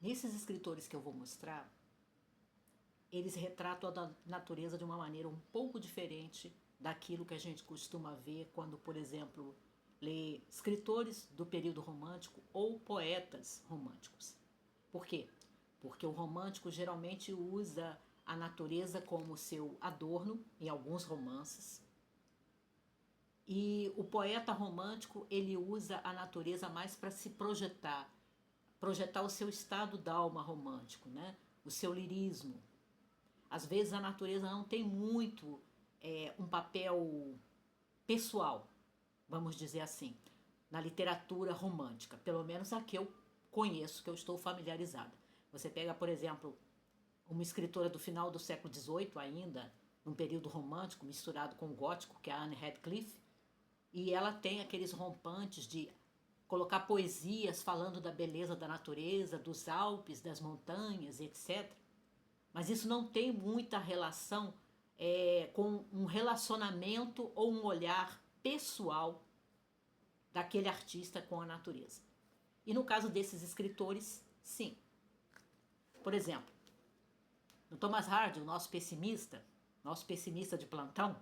Nesses escritores que eu vou mostrar, eles retratam a natureza de uma maneira um pouco diferente daquilo que a gente costuma ver quando, por exemplo, lê escritores do período romântico ou poetas românticos. Por quê? Porque o romântico geralmente usa a natureza como seu adorno em alguns romances. E o poeta romântico, ele usa a natureza mais para se projetar o seu estado d'alma romântico, né? O seu lirismo. Às vezes a natureza não tem muito um papel pessoal, vamos dizer assim, na literatura romântica, pelo menos a que eu conheço, que eu estou familiarizada. Você pega, por exemplo, uma escritora do final do século XVIII ainda, num período romântico misturado com o gótico, que é a Anne Radcliffe, e ela tem aqueles rompantes de colocar poesias falando da beleza da natureza, dos Alpes, das montanhas, etc. Mas isso não tem muita relação com um relacionamento ou um olhar pessoal daquele artista com a natureza. E no caso desses escritores, sim. Por exemplo, no Thomas Hardy, o nosso pessimista de plantão,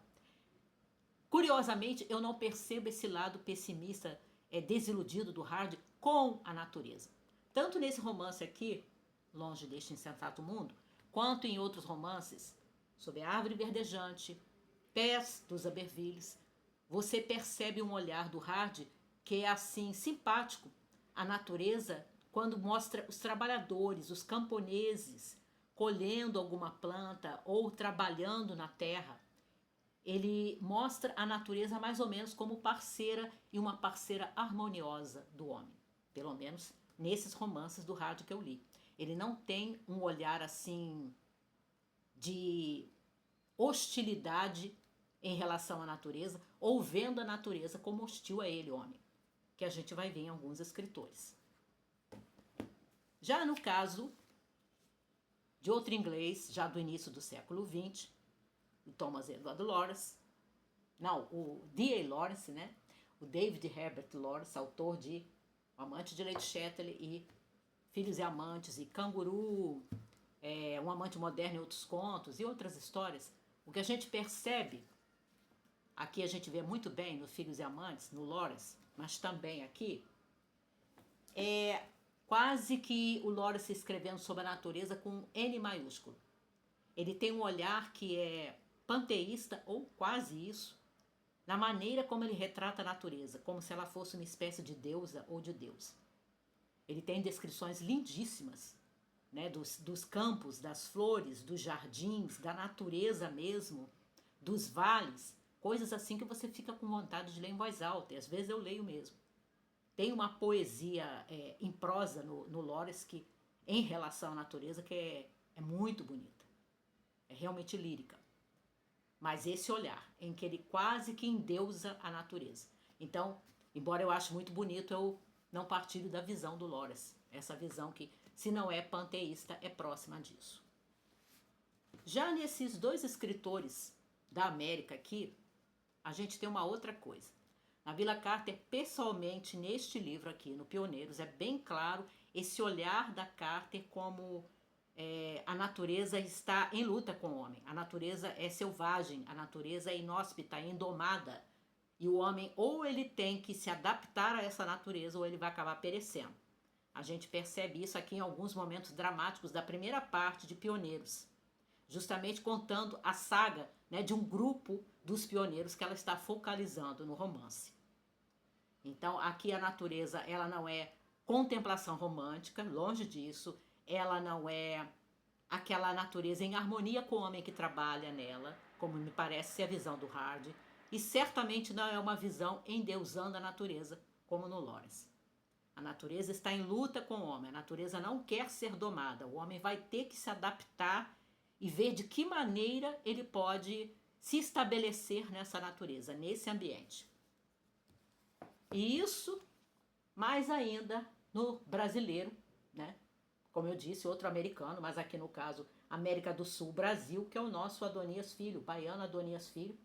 curiosamente eu não percebo esse lado pessimista, desiludido do Hardy com a natureza. Tanto nesse romance aqui, Longe deste Insensato Mundo, quanto em outros romances, Sob a Árvore Verdejante, Pés dos Abervilles, você percebe um olhar do Hardy que é assim simpático à natureza quando mostra os trabalhadores, os camponeses, colhendo alguma planta ou trabalhando na terra. Ele mostra a natureza mais ou menos como parceira e uma parceira harmoniosa do homem. Pelo menos nesses romances do Hardy que eu li. Ele não tem um olhar assim de hostilidade em relação à natureza ou vendo a natureza como hostil a ele, homem, que a gente vai ver em alguns escritores. Já no caso de outro inglês, já do início do século XX, o Thomas Edward Lawrence, não, o D.A. Lawrence, né? O David Herbert Lawrence, autor de O Amante de Lady Chatterley e Filhos e Amantes e Canguru, Um Amante Moderno e Outros Contos e outras histórias. O que a gente percebe, aqui a gente vê muito bem no Filhos e Amantes, no Lawrence, mas também aqui, é quase que o Lawrence escrevendo sobre a natureza com N maiúsculo. Ele tem um olhar que é panteísta, ou quase isso, na maneira como ele retrata a natureza, como se ela fosse uma espécie de deusa ou de deus. Ele tem descrições lindíssimas, né, dos campos, das flores, dos jardins, da natureza mesmo, dos vales, coisas assim que você fica com vontade de ler em voz alta, e às vezes eu leio mesmo. Tem uma poesia em prosa no Lawrence que, em relação à natureza, que é muito bonita, é realmente lírica. Mas esse olhar em que ele quase que endeusa a natureza. Então, embora eu ache muito bonito, eu não partilho da visão do Lawrence. Essa visão que, se não é panteísta, é próxima disso. Já nesses dois escritores da América aqui, a gente tem uma outra coisa. Na Willa Carter, pessoalmente, neste livro aqui, no Pioneiros, é bem claro esse olhar da Carter como a natureza está em luta com o homem. A natureza é selvagem, a natureza é inóspita, é indomada. E o homem ou ele tem que se adaptar a essa natureza ou ele vai acabar perecendo. A gente percebe isso aqui em alguns momentos dramáticos da primeira parte de Pioneiros, justamente contando a saga, né, de um grupo dos pioneiros que ela está focalizando no romance. Então aqui a natureza, ela não é contemplação romântica, longe disso, ela não é aquela natureza em harmonia com o homem que trabalha nela, como me parece ser a visão do Hardy, e certamente não é uma visão endeusando a natureza, como no Lawrence. A natureza está em luta com o homem, a natureza não quer ser domada, o homem vai ter que se adaptar e ver de que maneira ele pode se estabelecer nessa natureza, nesse ambiente. E isso, mais ainda, no brasileiro, né? Como eu disse, outro americano, mas aqui no caso, América do Sul, Brasil, que é o nosso Adonias Filho, o baiano Adonias Filho,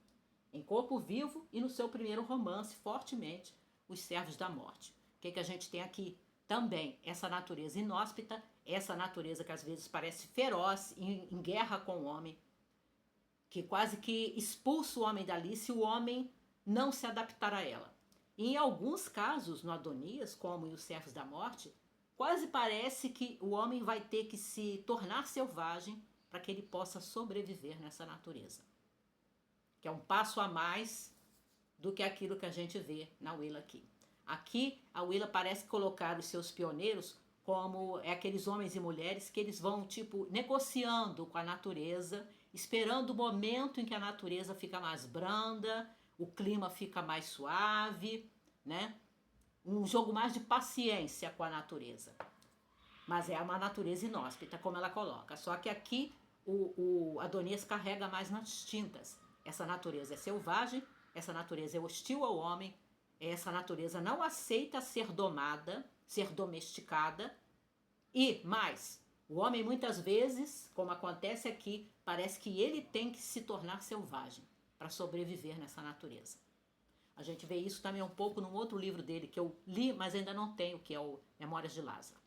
em Corpo Vivo e no seu primeiro romance, fortemente, Os Servos da Morte. O que a gente tem aqui? também essa natureza inóspita, essa natureza que às vezes parece feroz, em guerra com o homem, que quase que expulsa o homem dali se o homem não se adaptar a ela. E em alguns casos, no Adonias, como em Os Servos da Morte, quase parece que o homem vai ter que se tornar selvagem para que ele possa sobreviver nessa natureza. Que é um passo a mais do que aquilo que a gente vê na Willa aqui. Aqui, a Willa parece colocar os seus pioneiros como aqueles homens e mulheres que eles vão, tipo, negociando com a natureza, esperando o momento em que a natureza fica mais branda, o clima fica mais suave, né? Um jogo mais de paciência com a natureza. Mas é uma natureza inóspita, como ela coloca. Só que aqui o Adonias carrega mais nas tintas. Essa natureza é selvagem, essa natureza é hostil ao homem, essa natureza não aceita ser domada, ser domesticada. E mais, o homem muitas vezes, como acontece aqui, parece que ele tem que se tornar selvagem para sobreviver nessa natureza. A gente vê isso também um pouco num outro livro dele que eu li, mas ainda não tenho, que é o Memórias de Lázaro.